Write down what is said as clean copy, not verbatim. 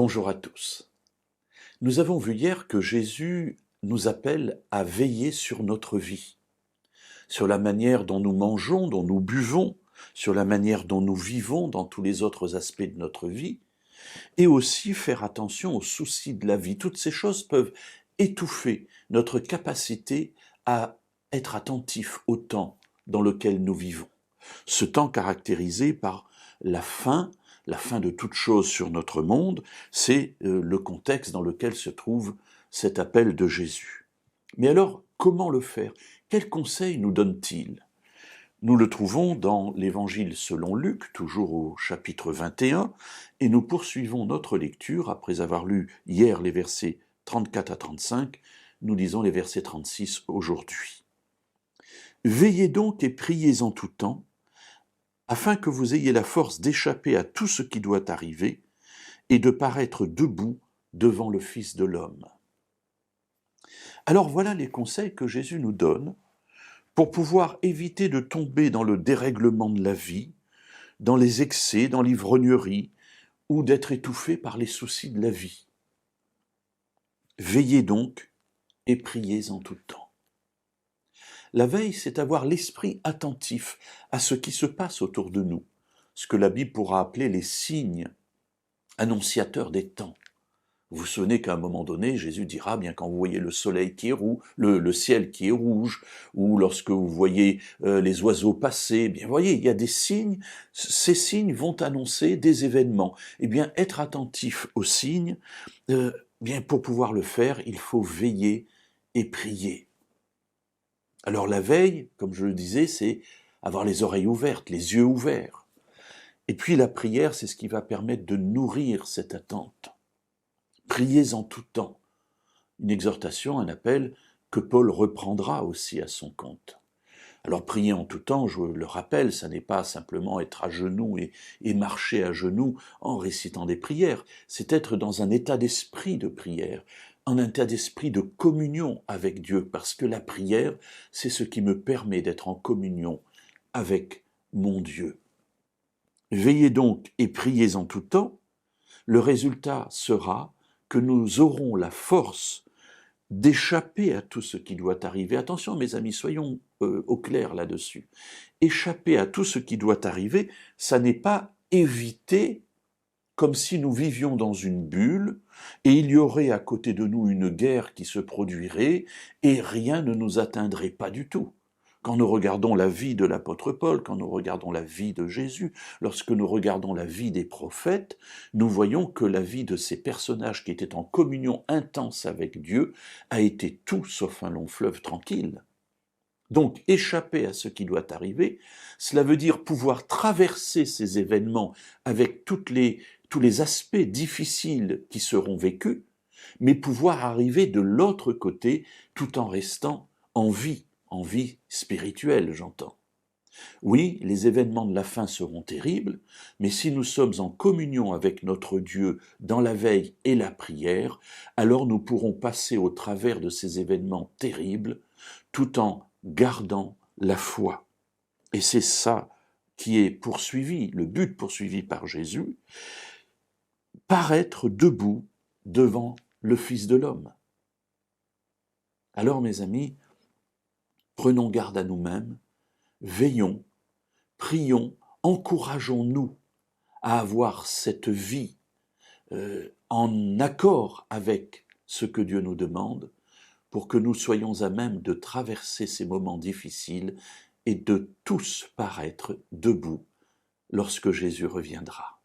Bonjour à tous. Nous avons vu hier que Jésus nous appelle à veiller sur notre vie, sur la manière dont nous mangeons, dont nous buvons, sur la manière dont nous vivons dans tous les autres aspects de notre vie, et aussi faire attention aux soucis de la vie. Toutes ces choses peuvent étouffer notre capacité à être attentifs au temps dans lequel nous vivons. Ce temps caractérisé par la fin de toute chose sur notre monde, c'est le contexte dans lequel se trouve cet appel de Jésus. Mais alors, comment le faire? Quels conseils nous donne-t-il? Nous le trouvons dans l'Évangile selon Luc, toujours au chapitre 21, et nous poursuivons notre lecture après avoir lu hier les versets 34 à 35, nous lisons les versets 36 aujourd'hui. « Veillez donc et priez en tout temps, afin que vous ayez la force d'échapper à tout ce qui doit arriver et de paraître debout devant le Fils de l'homme. » Alors voilà les conseils que Jésus nous donne pour pouvoir éviter de tomber dans le dérèglement de la vie, dans les excès, dans l'ivrognerie, ou d'être étouffé par les soucis de la vie. Veillez donc et priez en tout temps. La veille, c'est avoir l'esprit attentif à ce qui se passe autour de nous, ce que la Bible pourra appeler les signes annonciateurs des temps. Vous vous souvenez qu'à un moment donné, Jésus dira, bien quand vous voyez le soleil qui est rouge, le ciel qui est rouge, ou lorsque vous voyez les oiseaux passer, bien voyez, il y a des signes, ces signes vont annoncer des événements. Eh bien, être attentif aux signes, bien pour pouvoir le faire, il faut veiller et prier. Alors la veille, comme je le disais, c'est avoir les oreilles ouvertes, les yeux ouverts. Et puis la prière, c'est ce qui va permettre de nourrir cette attente. Priez en tout temps. Une exhortation, un appel que Paul reprendra aussi à son compte. Alors prier en tout temps, je le rappelle, ça n'est pas simplement être à genoux et marcher à genoux en récitant des prières, c'est être dans un état d'esprit de prière, un état d'esprit de communion avec Dieu, parce que la prière, c'est ce qui me permet d'être en communion avec mon Dieu. Veillez donc et priez en tout temps, le résultat sera que nous aurons la force d'échapper à tout ce qui doit arriver. Attention mes amis, soyons au clair là-dessus. Échapper à tout ce qui doit arriver, ça n'est pas éviter comme si nous vivions dans une bulle et il y aurait à côté de nous une guerre qui se produirait et rien ne nous atteindrait, pas du tout. Quand nous regardons la vie de l'apôtre Paul, quand nous regardons la vie de Jésus, lorsque nous regardons la vie des prophètes, nous voyons que la vie de ces personnages qui étaient en communion intense avec Dieu a été tout sauf un long fleuve tranquille. Donc, échapper à ce qui doit arriver, cela veut dire pouvoir traverser ces événements avec tous les aspects difficiles qui seront vécus, mais pouvoir arriver de l'autre côté tout en restant en vie spirituelle, j'entends. Oui, les événements de la fin seront terribles, mais si nous sommes en communion avec notre Dieu dans la veille et la prière, alors nous pourrons passer au travers de ces événements terribles tout en gardant la foi. Et c'est ça qui est poursuivi, le but poursuivi par Jésus, paraître debout devant le Fils de l'homme. Alors mes amis, prenons garde à nous-mêmes, veillons, prions, encourageons-nous à avoir cette vie en accord avec ce que Dieu nous demande pour que nous soyons à même de traverser ces moments difficiles et de tous paraître debout lorsque Jésus reviendra.